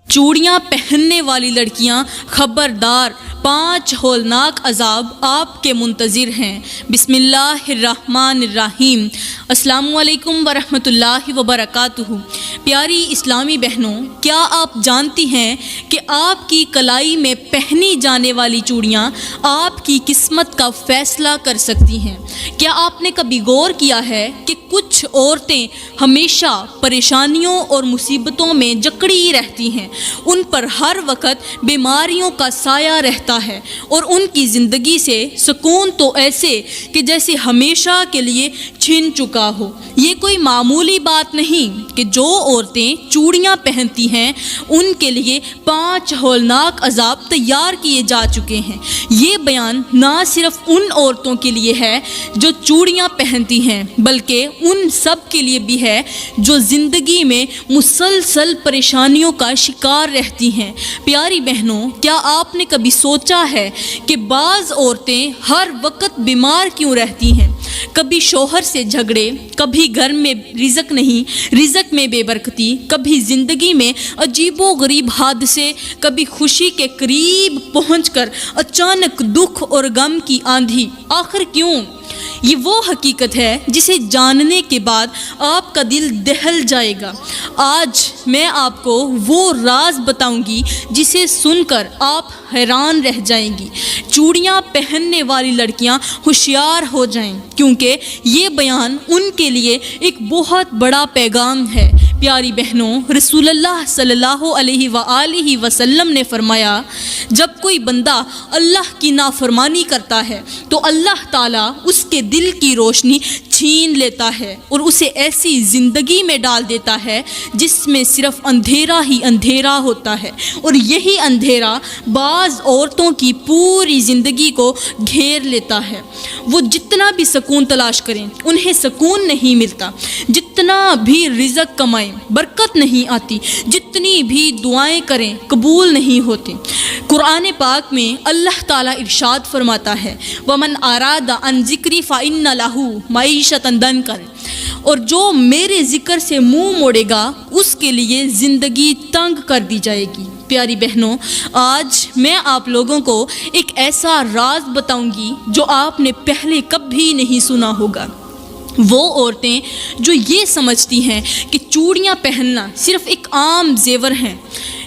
چوڑیاں پہننے والی لڑکیاں خبردار، 5 ہولناک عذاب آپ کے منتظر ہیں۔ بسم اللہ الرحمن الرحیم۔ السلام علیکم ورحمۃ اللہ وبرکاتہ۔ پیاری اسلامی بہنوں، کیا آپ جانتی ہیں کہ آپ کی کلائی میں پہنی جانے والی چوڑیاں آپ کی قسمت کا فیصلہ کر سکتی ہیں؟ کیا آپ نے کبھی غور کیا ہے کہ کچھ عورتیں ہمیشہ پریشانیوں اور مصیبتوں میں جکڑی رہتی ہیں، ان پر ہر وقت بیماریوں کا سایہ رہتا ہے اور ان کی زندگی سے سکون تو ایسے کہ جیسے ہمیشہ کے لیے چھن چکا ہو۔ یہ کوئی معمولی بات نہیں کہ جو عورتیں چوڑیاں پہنتی ہیں ان کے لیے 5 ہولناک عذاب تیار کیے جا چکے ہیں۔ یہ بیان نہ صرف ان عورتوں کے لیے ہے جو چوڑیاں پہنتی ہیں، بلکہ ان سب کے لیے بھی ہے جو زندگی میں مسلسل پریشانیوں کا شکار رہتی ہیں۔ پیاری بہنوں، کیا آپ نے کبھی سوچا ہے کہ بعض عورتیں ہر وقت بیمار کیوں رہتی ہیں؟ کبھی شوہر سے جھگڑے، کبھی گھر میں رزق نہیں، رزق میں بے برکتی، کبھی زندگی میں عجیب و غریب حادثے، کبھی خوشی کے قریب پہنچ کر اچانک دکھ اور غم کی آندھی۔ آخر کیوں؟ یہ وہ حقیقت ہے جسے جاننے کے بعد آپ کا دل دہل جائے گا۔ آج میں آپ کو وہ راز بتاؤں گی جسے سن کر آپ حیران رہ جائیں گی۔ چوڑیاں پہننے والی لڑکیاں ہوشیار ہو جائیں، کیونکہ یہ بیان ان کے لیے ایک بہت بڑا پیغام ہے۔ پیاری بہنوں، رسول اللہ صلی اللہ علیہ وآلہ وسلم نے فرمایا، جب کوئی بندہ اللہ کی نافرمانی کرتا ہے تو اللہ تعالیٰ اس کے دل کی روشنی چھین لیتا ہے اور اسے ایسی زندگی میں ڈال دیتا ہے جس میں صرف اندھیرا ہی اندھیرا ہوتا ہے، اور یہی اندھیرا بعض عورتوں کی پوری زندگی کو گھیر لیتا ہے۔ وہ جتنا بھی سکون تلاش کریں انہیں سکون نہیں ملتا، جتنا بھی رزق کمائیں برکت نہیں آتی، جتنی بھی دعائیں کریں قبول نہیں ہوتی۔ قرآن پاک میں اللہ تعالیٰ ارشاد فرماتا ہے، وَمَنْ أَرَادَ عَنْ ذِكْرِي فَإِنَّ لَهُ مَعِيشَةً ضَنْكًا، اور جو میرے ذکر سے منہ موڑے گا اس کے لیے زندگی تنگ کر دی جائے گی۔ پیاری بہنوں، آج میں آپ لوگوں کو ایک ایسا راز بتاؤں گی جو آپ نے پہلے کبھی نہیں سنا ہوگا۔ وہ عورتیں جو یہ سمجھتی ہیں کہ چوڑیاں پہننا صرف ایک عام زیور ہیں،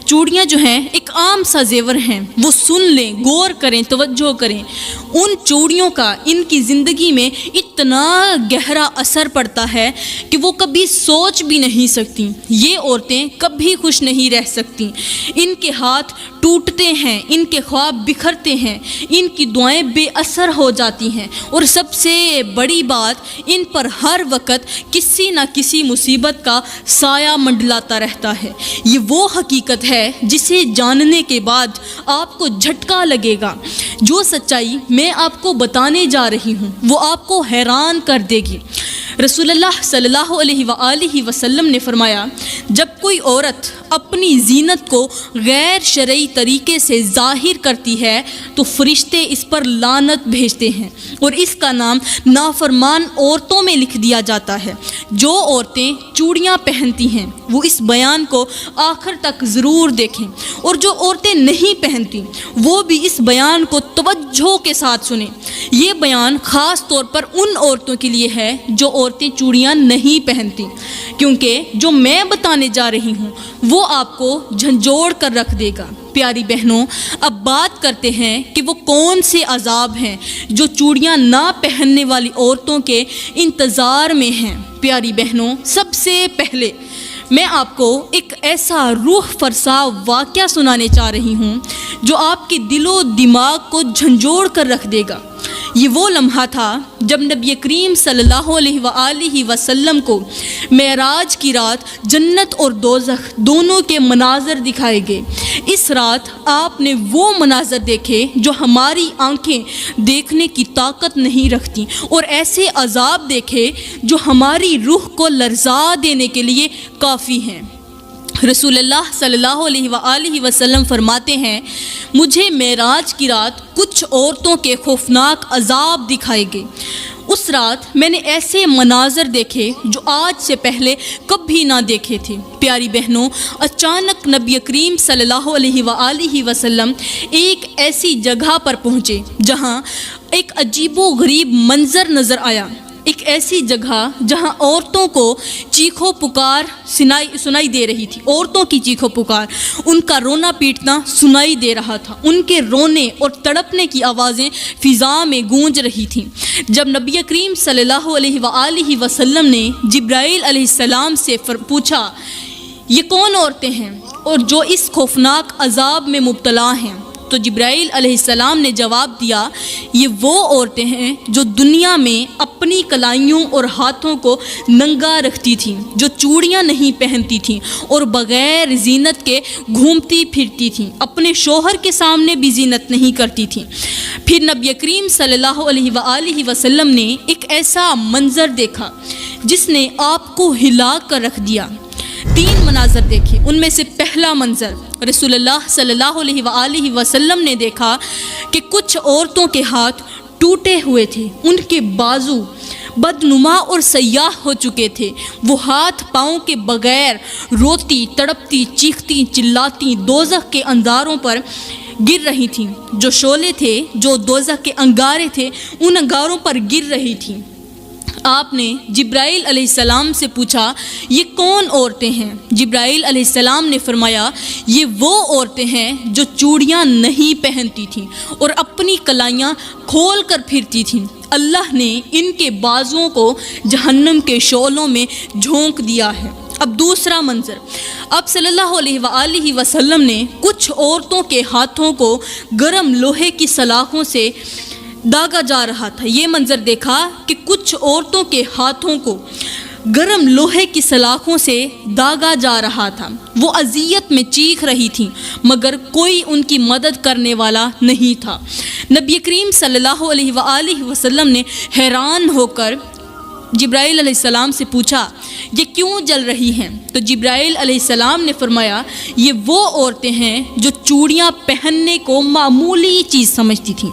چوڑیاں جو ہیں ایک عام سا زیور ہیں، وہ سن لیں، غور کریں، توجہ کریں۔ ان چوڑیوں کا ان کی زندگی میں اتنا گہرا اثر پڑتا ہے کہ وہ کبھی سوچ بھی نہیں سکتی۔ یہ عورتیں کبھی خوش نہیں رہ سکتی۔ ان کے ہاتھ ٹوٹتے ہیں، ان کے خواب بکھرتے ہیں، ان کی دعائیں بے اثر ہو جاتی ہیں، اور سب سے بڑی بات، ان پر ہر وقت کسی نہ کسی مصیبت کا سایہ منڈلاتا رہتا ہے۔ یہ وہ حقیقت ہے جسے جاننے کے بعد آپ کو جھٹکا لگے گا۔ جو سچائی میں آپ کو بتانے جا رہی ہوں وہ آپ کو حیران کر دے گی۔ رسول اللہ صلی اللہ علیہ وآلہ وسلم نے فرمایا، جب کوئی عورت اپنی زینت کو غیر شرعی طریقے سے ظاہر کرتی ہے تو فرشتے اس پر لعنت بھیجتے ہیں اور اس کا نام نافرمان عورتوں میں لکھ دیا جاتا ہے۔ جو عورتیں چوڑیاں پہنتی ہیں وہ اس بیان کو آخر تک ضرور دیکھیں، اور جو عورتیں نہیں پہنتی وہ بھی اس بیان کو توجہ کے ساتھ سنیں۔ یہ بیان خاص طور پر ان عورتوں کے لیے ہے جو عورتیں چوڑیاں نہیں پہنتی، کیونکہ جو میں بتانے جا رہی ہوں وہ آپ کو جھنجھوڑ کر رکھ دے گا۔ پیاری بہنوں، اب بات کرتے ہیں کہ وہ کون سے عذاب ہیں جو چوڑیاں نہ پہننے والی عورتوں کے انتظار میں ہیں۔ پیاری بہنوں، سب سے پہلے میں آپ کو ایک ایسا روح فرسا واقعہ سنانے چاہ رہی ہوں جو آپ کے دل و دماغ کو جھنجھوڑ کر رکھ دے گا۔ یہ وہ لمحہ تھا جب نبی کریم صلی اللہ علیہ وآلہ وسلم کو معراج کی رات جنت اور دوزخ دونوں کے مناظر دکھائے گئے۔ اس رات آپ نے وہ مناظر دیکھے جو ہماری آنکھیں دیکھنے کی طاقت نہیں رکھتی، اور ایسے عذاب دیکھے جو ہماری روح کو لرزا دینے کے لیے کافی ہیں۔ رسول اللہ صلی اللہ علیہ وآلہ وسلم فرماتے ہیں، مجھے معراج کی رات کچھ عورتوں کے خوفناک عذاب دکھائے گئے۔ اس رات میں نے ایسے مناظر دیکھے جو آج سے پہلے کبھی نہ دیکھے تھے۔ پیاری بہنوں، اچانک نبی کریم صلی اللہ علیہ وآلہ وسلم ایک ایسی جگہ پر پہنچے جہاں ایک عجیب و غریب منظر نظر آیا۔ ایک ایسی جگہ جہاں عورتوں کو چیخو پکار سنائی دے رہی تھی، عورتوں کی چیخو پکار، ان کا رونا پیٹنا سنائی دے رہا تھا، ان کے رونے اور تڑپنے کی آوازیں فضا میں گونج رہی تھیں۔ جب نبی کریم صلی اللہ علیہ وآلہ وسلم نے جبرائیل علیہ السلام سے پوچھا یہ کون عورتیں ہیں اور جو اس خوفناک عذاب میں مبتلا ہیں، تو جبرائیل علیہ السلام نے جواب دیا یہ وہ عورتیں ہیں جو دنیا میں اپنی کلائیوں اور ہاتھوں کو ننگا رکھتی تھیں، جو چوڑیاں نہیں پہنتی تھیں اور بغیر زینت کے گھومتی پھرتی تھیں، اپنے شوہر کے سامنے بھی زینت نہیں کرتی تھیں۔ پھر نبی کریم صلی اللہ علیہ وآلہ وسلم نے ایک ایسا منظر دیکھا جس نے آپ کو ہلا کر رکھ دیا۔ 3 مناظر دیکھے، ان میں سے پہلا منظر رسول اللہ صلی اللہ علیہ وآلہ وسلم نے دیکھا کہ کچھ عورتوں کے ہاتھ ٹوٹے ہوئے تھے، ان کے بازو بدنما اور سیاہ ہو چکے تھے، وہ ہاتھ پاؤں کے بغیر روتی تڑپتی چیختی چلاتی دوزخ کے انگاروں پر گر رہی تھیں، جو شعلے تھے جو دوزخ کے انگارے تھے ان انگاروں پر گر رہی تھیں۔ آپ نے جبرائیل علیہ السلام سے پوچھا یہ کون عورتیں ہیں؟ جبرائیل علیہ السلام نے فرمایا یہ وہ عورتیں ہیں جو چوڑیاں نہیں پہنتی تھیں اور اپنی کلائیاں کھول کر پھرتی تھیں۔ اللہ نے ان کے بازوؤں کو جہنم کے شعلوں میں جھونک دیا ہے۔ اب دوسرا منظر، اب صلی اللہ علیہ وآلہ وسلم نے کچھ عورتوں کے ہاتھوں کو گرم لوہے کی سلاخوں سے داغا جا رہا تھا۔ یہ منظر دیکھا کہ کچھ عورتوں کے ہاتھوں کو گرم لوہے کی سلاخوں سے داغا جا رہا تھا، وہ اذیت میں چیخ رہی تھیں مگر کوئی ان کی مدد کرنے والا نہیں تھا۔ نبی کریم صلی اللہ علیہ وآلہ وسلم نے حیران ہو کر جبرائیل علیہ السلام سے پوچھا یہ کیوں جل رہی ہیں؟ تو جبرائیل علیہ السلام نے فرمایا یہ وہ عورتیں ہیں جو چوڑیاں پہننے کو معمولی چیز سمجھتی تھیں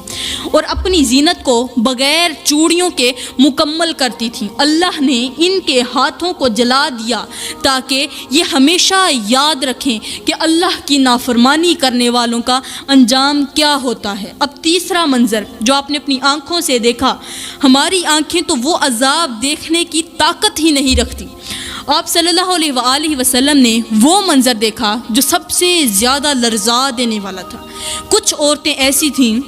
اور اپنی زینت کو بغیر چوڑیوں کے مکمل کرتی تھیں۔ اللہ نے ان کے ہاتھوں کو جلا دیا تاکہ یہ ہمیشہ یاد رکھیں کہ اللہ کی نافرمانی کرنے والوں کا انجام کیا ہوتا ہے۔ اب تیسرا منظر جو آپ نے اپنی آنکھوں سے دیکھا، ہماری آنکھیں تو وہ عذاب دیکھنے کی طاقت ہی نہیں رکھتی۔ آپ صلی اللہ علیہ وآلہ وسلم نے وہ منظر دیکھا جو سب سے زیادہ لرزا دینے والا تھا۔ کچھ عورتیں ایسی تھیں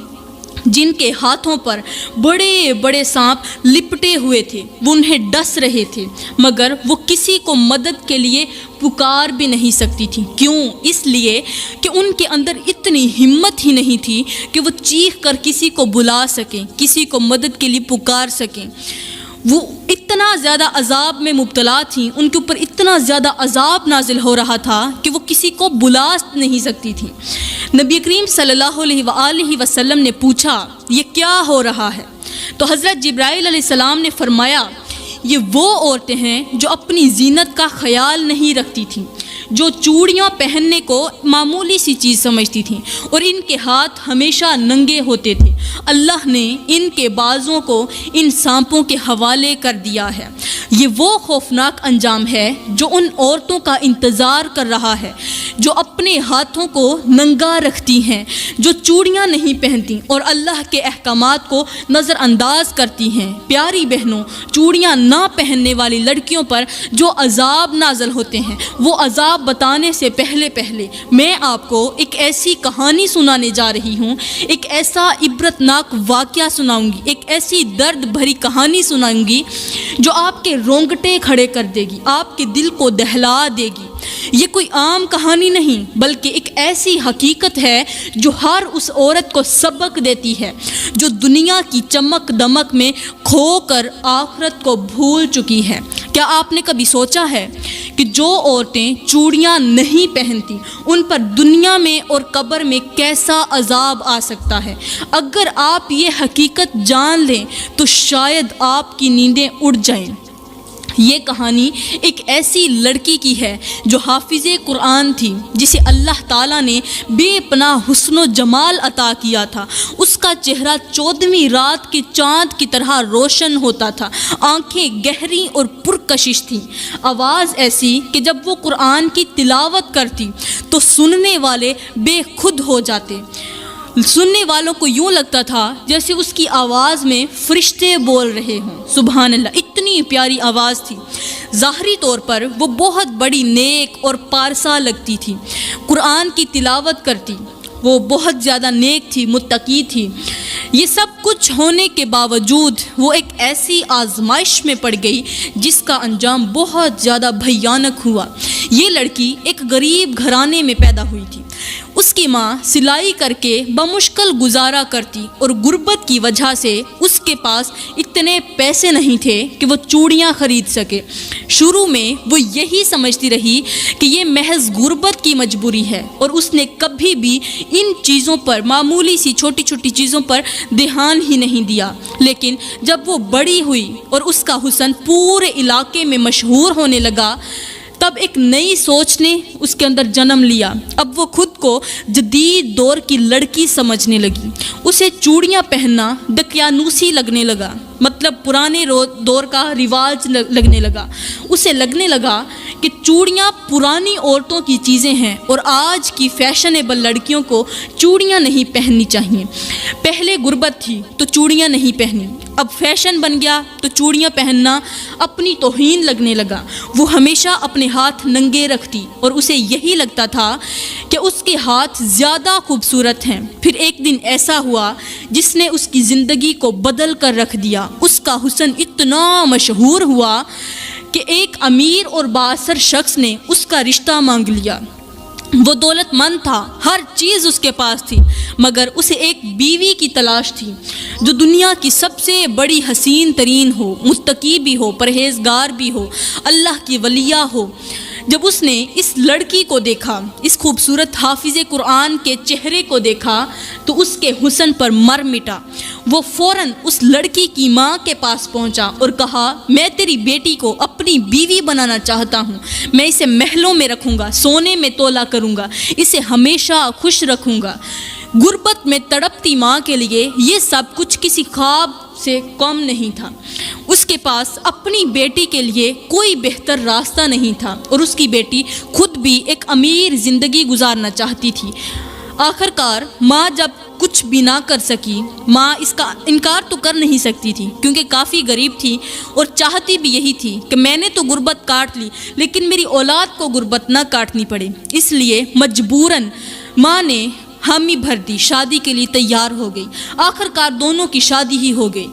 جن کے ہاتھوں پر بڑے بڑے سانپ لپٹے ہوئے تھے، وہ انہیں ڈس رہے تھے مگر وہ کسی کو مدد کے لیے پکار بھی نہیں سکتی تھی۔ کیوں؟ اس لیے کہ ان کے اندر اتنی ہمت ہی نہیں تھی کہ وہ چیخ کر کسی کو بلا سکیں، کسی کو مدد کے لیے پکار سکیں۔ وہ اتنا زیادہ عذاب میں مبتلا تھیں، ان کے اوپر اتنا زیادہ عذاب نازل ہو رہا تھا کہ وہ کسی کو بلا نہیں سکتی تھیں۔ نبی کریم صلی اللہ علیہ وآلہ وسلم نے پوچھا یہ کیا ہو رہا ہے؟ تو حضرت جبرائیل علیہ السلام نے فرمایا یہ وہ عورتیں ہیں جو اپنی زینت کا خیال نہیں رکھتی تھیں، جو چوڑیاں پہننے کو معمولی سی چیز سمجھتی تھیں اور ان کے ہاتھ ہمیشہ ننگے ہوتے تھے۔ اللہ نے ان کے بازوں کو ان سانپوں کے حوالے کر دیا ہے۔ یہ وہ خوفناک انجام ہے جو ان عورتوں کا انتظار کر رہا ہے جو اپنے ہاتھوں کو ننگا رکھتی ہیں، جو چوڑیاں نہیں پہنتی اور اللہ کے احکامات کو نظر انداز کرتی ہیں۔ پیاری بہنوں، چوڑیاں نہ پہننے والی لڑکیوں پر جو عذاب نازل ہوتے ہیں، وہ عذاب بتانے سے پہلے میں آپ کو ایک ایسی کہانی سنانے جا رہی ہوں، ایک ایسا عبرتناک واقعہ سناؤں گی، ایک ایسی درد بھری کہانی سناؤں گی جو آپ کے رونگٹے کھڑے کر دے گی، آپ کے دل کو دہلا دے گی۔ یہ کوئی عام کہانی نہیں بلکہ ایک ایسی حقیقت ہے جو ہر اس عورت کو سبق دیتی ہے جو دنیا کی چمک دمک میں کھو کر آخرت کو بھول چکی ہے۔ کیا آپ نے کبھی سوچا ہے کہ جو عورتیں چوڑیاں نہیں پہنتی ان پر دنیا میں اور قبر میں کیسا عذاب آ سکتا ہے؟ اگر آپ یہ حقیقت جان لیں تو شاید آپ کی نیندیں اڑ جائیں۔ یہ کہانی ایک ایسی لڑکی کی ہے جو حافظ قرآن تھی، جسے اللہ تعالیٰ نے بے پناہ حسن و جمال عطا کیا تھا۔ اس کا چہرہ 14ویں رات کے چاند کی طرح روشن ہوتا تھا، آنکھیں گہری اور پرکشش تھیں، آواز ایسی کہ جب وہ قرآن کی تلاوت کرتی تو سننے والے بے خود ہو جاتے۔ سننے والوں کو یوں لگتا تھا جیسے اس کی آواز میں فرشتے بول رہے ہوں۔ سبحان اللہ، اتنی پیاری آواز تھی۔ ظاہری طور پر وہ بہت بڑی نیک اور پارسا لگتی تھی، قرآن کی تلاوت کرتی، وہ بہت زیادہ نیک تھی، متقی تھی۔ یہ سب کچھ ہونے کے باوجود وہ ایک ایسی آزمائش میں پڑ گئی جس کا انجام بہت زیادہ بھیانک ہوا۔ یہ لڑکی ایک غریب گھرانے میں پیدا ہوئی تھی۔ اس کی ماں سلائی کر کے بمشکل گزارا کرتی اور غربت کی وجہ سے اس کے پاس اتنے پیسے نہیں تھے کہ وہ چوڑیاں خرید سکے۔ شروع میں وہ یہی سمجھتی رہی کہ یہ محض غربت کی مجبوری ہے، اور اس نے کبھی بھی ان چیزوں پر، معمولی سی چھوٹی چھوٹی چیزوں پر دھیان ہی نہیں دیا۔ لیکن جب وہ بڑی ہوئی اور اس کا حسن پورے علاقے میں مشہور ہونے لگا، تب ایک نئی سوچ نے اس کے اندر جنم لیا۔ اب وہ خود کو جدید دور کی لڑکی سمجھنے لگی۔ اسے چوڑیاں پہننا دقیانوسی لگنے لگا، مطلب پرانے دور کا رواج لگنے لگا۔ اسے لگنے لگا کہ چوڑیاں پرانی عورتوں کی چیزیں ہیں اور آج کی فیشنیبل لڑکیوں کو چوڑیاں نہیں پہننی چاہیے۔ پہلے غربت تھی تو چوڑیاں نہیں پہنی، اب فیشن بن گیا تو چوڑیاں پہننا اپنی توہین لگنے لگا۔ وہ ہمیشہ اپنے ہاتھ ننگے رکھتی اور اسے یہی لگتا تھا کہ اس کے ہاتھ زیادہ خوبصورت ہیں۔ پھر ایک دن ایسا ہوا جس نے اس کی زندگی کو بدل کر رکھ دیا۔ اس کا حسن اتنا مشہور ہوا کہ ایک امیر اور بااثر شخص نے اس کا رشتہ مانگ لیا۔ وہ دولت مند تھا، ہر چیز اس کے پاس تھی، مگر اسے ایک بیوی کی تلاش تھی جو دنیا کی سب سے بڑی حسین ترین ہو، متقی بھی ہو، پرہیزگار بھی ہو، اللہ کی ولیہ ہو۔ جب اس نے اس لڑکی کو دیکھا، اس خوبصورت حافظ قرآن کے چہرے کو دیکھا، تو اس کے حسن پر مر مٹا۔ وہ فوراً اس لڑکی کی ماں کے پاس پہنچا اور کہا، میں تیری بیٹی کو اپنی بیوی بنانا چاہتا ہوں، میں اسے محلوں میں رکھوں گا، سونے میں تولا کروں گا، اسے ہمیشہ خوش رکھوں گا۔ غربت میں تڑپتی ماں کے لیے یہ سب کچھ کسی خواب سے کم نہیں تھا۔ اس کے پاس اپنی بیٹی کے لیے کوئی بہتر راستہ نہیں تھا، اور اس کی بیٹی خود بھی ایک امیر زندگی گزارنا چاہتی تھی۔ آخر کار ماں جب کچھ بھی نہ کر سکی، ماں اس کا انکار تو کر نہیں سکتی تھی کیونکہ کافی غریب تھی، اور چاہتی بھی یہی تھی کہ میں نے تو غربت کاٹ لی لیکن میری اولاد کو غربت نہ کاٹنی پڑے۔ اس لیے مجبوراً ماں نے حامی بھر دی، شادی کے لیے تیار ہو گئی۔ آخر کار دونوں کی شادی ہی ہو گئی۔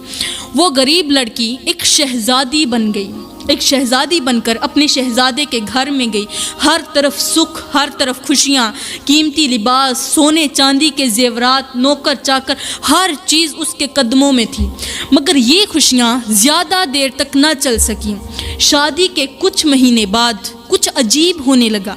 وہ غریب لڑکی ایک شہزادی بن گئی، ایک شہزادی بن کر اپنے شہزادے کے گھر میں گئی۔ ہر طرف سکھ، ہر طرف خوشیاں، قیمتی لباس، سونے چاندی کے زیورات، نوکر چاکر، ہر چیز اس کے قدموں میں تھی۔ مگر یہ خوشیاں زیادہ دیر تک نہ چل سکیں۔ شادی کے کچھ مہینے بعد کچھ عجیب ہونے لگا۔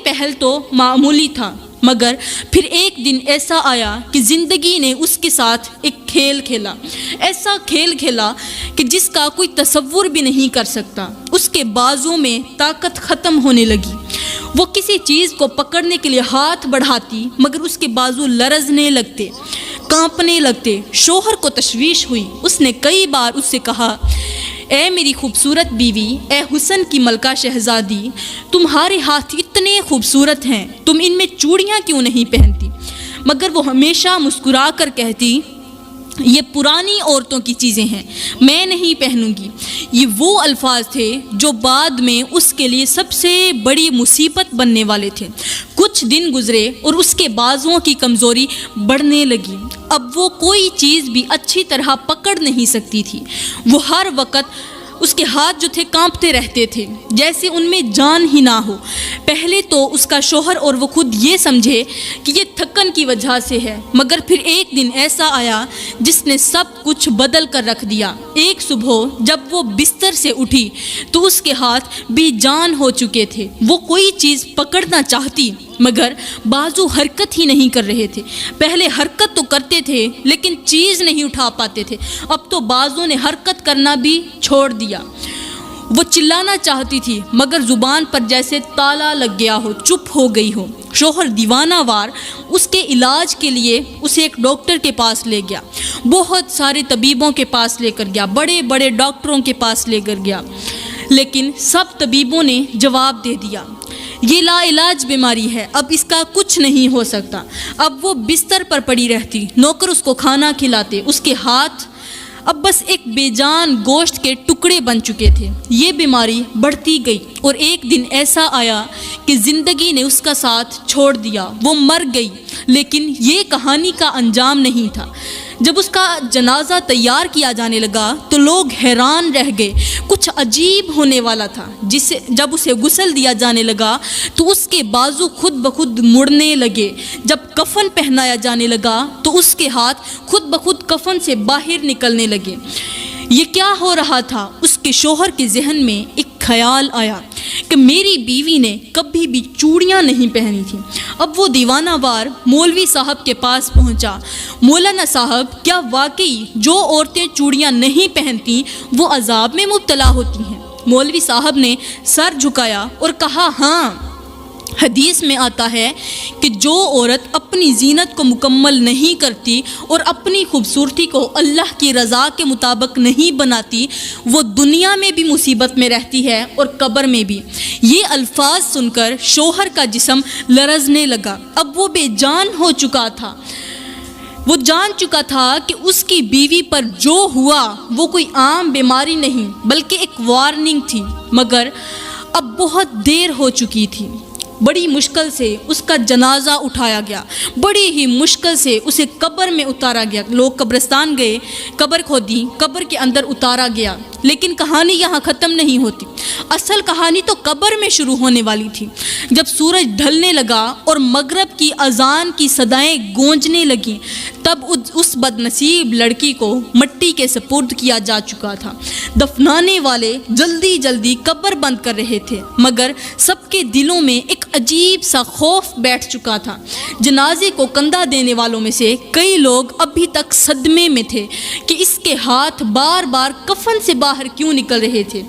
پہل تو معمولی تھا، مگر پھر ایک دن ایسا آیا کہ زندگی نے اس کے ساتھ ایک کھیل کھیلا، ایسا کھیل کھیلا کہ جس کا کوئی تصور بھی نہیں کر سکتا۔ اس کے بازوں میں طاقت ختم ہونے لگی۔ وہ کسی چیز کو پکڑنے کے لیے ہاتھ بڑھاتی مگر اس کے بازو لرزنے لگتے، کانپنے لگتے۔ شوہر کو تشویش ہوئی۔ اس نے کئی بار اس سے کہا، اے میری خوبصورت بیوی، اے حسن کی ملکہ شہزادی، تمہارے ہاتھ اتنے خوبصورت ہیں، تم ان میں چوڑیاں کیوں نہیں پہنتی؟ مگر وہ ہمیشہ مسکرا کر کہتی، یہ پرانی عورتوں کی چیزیں ہیں، میں نہیں پہنوں گی۔ یہ وہ الفاظ تھے جو بعد میں اس کے لیے سب سے بڑی مصیبت بننے والے تھے۔ کچھ دن گزرے اور اس کے بازوؤں کی کمزوری بڑھنے لگی۔ اب وہ کوئی چیز بھی اچھی طرح پکڑ نہیں سکتی تھی۔ وہ ہر وقت اس کے ہاتھ جو تھے کانپتے رہتے تھے جیسے ان میں جان ہی نہ ہو۔ پہلے تو اس کا شوہر اور وہ خود یہ سمجھے کہ یہ تھکن کی وجہ سے ہے، مگر پھر ایک دن ایسا آیا جس نے سب کچھ بدل کر رکھ دیا۔ ایک صبح جب وہ بستر سے اٹھی تو اس کے ہاتھ بے جان ہو چکے تھے۔ وہ کوئی چیز پکڑنا چاہتی مگر بازو حرکت ہی نہیں کر رہے تھے۔ پہلے حرکت تو کرتے تھے لیکن چیز نہیں اٹھا پاتے تھے، اب تو بازو نے حرکت کرنا بھی چھوڑ دیا۔ وہ چلانا چاہتی تھی مگر زبان پر جیسے تالا لگ گیا ہو، چپ ہو گئی ہو۔ شوہر دیوانہ وار اس کے علاج کے لیے اسے ایک ڈاکٹر کے پاس لے گیا، بہت سارے طبیبوں کے پاس لے کر گیا، بڑے بڑے ڈاکٹروں کے پاس لے کر گیا، لیکن سب طبیبوں نے جواب دے دیا یہ لا علاج بیماری ہے، اب اس کا کچھ نہیں ہو سکتا۔ اب وہ بستر پر پڑی رہتی، نوکر اس کو کھانا کھلاتے، اس کے ہاتھ اب بس ایک بے جان گوشت کے ٹکڑے بن چکے تھے۔ یہ بیماری بڑھتی گئی اور ایک دن ایسا آیا کہ زندگی نے اس کا ساتھ چھوڑ دیا، وہ مر گئی۔ لیکن یہ کہانی کا انجام نہیں تھا۔ جب اس کا جنازہ تیار کیا جانے لگا تو لوگ حیران رہ گئے، کچھ عجیب ہونے والا تھا۔ جب اسے غسل دیا جانے لگا تو اس کے بازو خود بخود مڑنے لگے، جب کفن پہنایا جانے لگا تو اس کے ہاتھ خود بخود کفن سے باہر نکلنے لگے۔ یہ کیا ہو رہا تھا؟ اس کے شوہر کے ذہن میں ایک خیال آیا کہ میری بیوی نے کبھی بھی چوڑیاں نہیں پہنی تھیں۔ اب وہ دیوانہ وار مولوی صاحب کے پاس پہنچا۔ مولانا صاحب، کیا واقعی جو عورتیں چوڑیاں نہیں پہنتی وہ عذاب میں مبتلا ہوتی ہیں؟ مولوی صاحب نے سر جھکایا اور کہا ہاں، حدیث میں آتا ہے کہ جو عورت اپنی زینت کو مکمل نہیں کرتی اور اپنی خوبصورتی کو اللہ کی رضا کے مطابق نہیں بناتی وہ دنیا میں بھی مصیبت میں رہتی ہے اور قبر میں بھی۔ یہ الفاظ سن کر شوہر کا جسم لرزنے لگا۔ اب وہ بے جان ہو چکا تھا۔ وہ جان چکا تھا کہ اس کی بیوی پر جو ہوا وہ کوئی عام بیماری نہیں بلکہ ایک وارننگ تھی، مگر اب بہت دیر ہو چکی تھی۔ بڑی مشکل سے اس کا جنازہ اٹھایا گیا، بڑی ہی مشکل سے اسے قبر میں اتارا گیا۔ لوگ قبرستان گئے، قبر کھودی، قبر کے اندر اتارا گیا۔ لیکن کہانی یہاں ختم نہیں ہوتی، اصل کہانی تو قبر میں شروع ہونے والی تھی۔ جب سورج ڈھلنے لگا اور مغرب کی اذان کی صدائیں گونجنے لگیں تب اس بد نصیب لڑکی کو مٹی کے سپرد کیا جا چکا تھا۔ دفنانے والے جلدی جلدی قبر بند کر رہے تھے، مگر سب کے دلوں میں ایک عجیب سا خوف بیٹھ چکا تھا۔ جنازے کو کندھا دینے والوں میں سے کئی لوگ ابھی تک صدمے میں تھے کہ اس کے ہاتھ بار بار کفن سے باہر کیوں نکل رہے تھے۔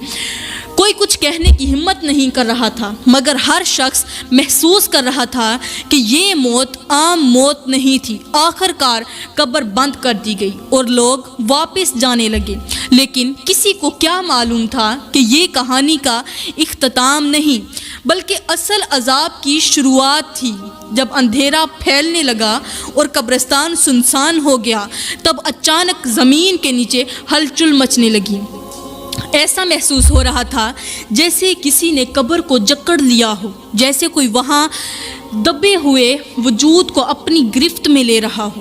کوئی کچھ کہنے کی ہمت نہیں کر رہا تھا، مگر ہر شخص محسوس کر رہا تھا کہ یہ موت عام موت نہیں تھی۔ آخر کار قبر بند کر دی گئی اور لوگ واپس جانے لگے، لیکن کسی کو کیا معلوم تھا کہ یہ کہانی کا اختتام نہیں بلکہ اصل عذاب کی شروعات تھی۔ جب اندھیرا پھیلنے لگا اور قبرستان سنسان ہو گیا تب اچانک زمین کے نیچے ہلچل مچنے لگی۔ ایسا محسوس ہو رہا تھا جیسے کسی نے قبر کو جکڑ لیا ہو، جیسے کوئی وہاں دبے ہوئے وجود کو اپنی گرفت میں لے رہا ہو۔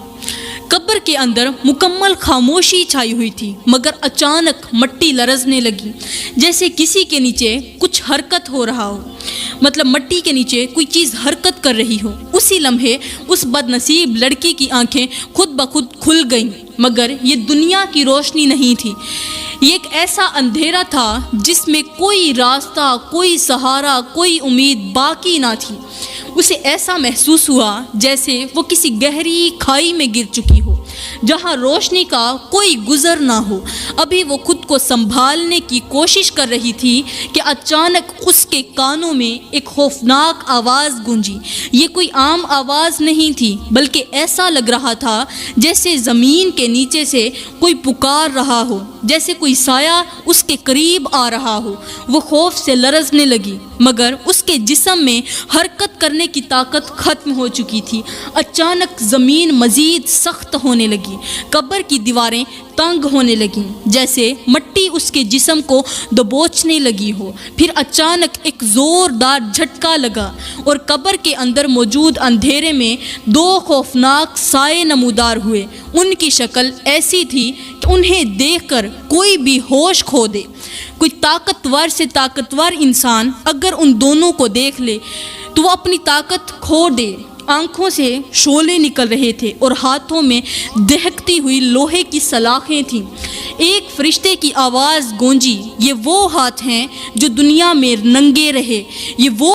قبر کے اندر مکمل خاموشی چھائی ہوئی تھی، مگر اچانک مٹی لرزنے لگی، جیسے کسی کے نیچے کچھ حرکت ہو رہا ہو، مطلب مٹی کے نیچے کوئی چیز حرکت کر رہی ہو۔ اسی لمحے اس بد نصیب لڑکی کی آنکھیں خود بخود کھل گئیں، مگر یہ دنیا کی روشنی نہیں تھی، یہ ایک ایسا اندھیرا تھا جس میں کوئی راستہ، کوئی سہارا، کوئی امید باقی نہ تھی۔ اسے ایسا محسوس ہوا جیسے وہ کسی گہری کھائی میں گر چکی ہو جہاں روشنی کا کوئی گزر نہ ہو۔ ابھی وہ خود کو سنبھالنے کی کوشش کر رہی تھی کہ اچانک اس کے کانوں میں ایک خوفناک آواز گونجی۔ یہ کوئی عام آواز نہیں تھی بلکہ ایسا لگ رہا تھا جیسے زمین کے نیچے سے کوئی پکار رہا ہو، جیسے کوئی سایہ اس کے قریب آ رہا ہو۔ وہ خوف سے لرزنے لگی، مگر اس کے جسم میں حرکت کرنے کی طاقت ختم ہو چکی تھی۔ اچانک زمین مزید سخت ہونے لگی، قبر کی دیواریں تنگ ہونے لگیں، جیسے مٹی اس کے جسم کو دبوچنے لگی ہو۔ پھر اچانک ایک زوردار جھٹکا لگا اور قبر کے اندر موجود اندھیرے میں دو خوفناک سائے نمودار ہوئے۔ ان کی شکل ایسی تھی کہ انہیں دیکھ کر کوئی بھی ہوش کھو دے۔ کوئی طاقتور سے طاقتور انسان اگر ان دونوں کو دیکھ لے تو وہ اپنی طاقت کھو دے۔ آنکھوں سے شعلے نکل رہے تھے اور ہاتھوں میں دہکتی ہوئی لوہے کی سلاخیں تھیں۔ ایک فرشتے کی آواز گونجی، یہ وہ ہاتھ ہیں جو دنیا میں ننگے رہے، یہ وہ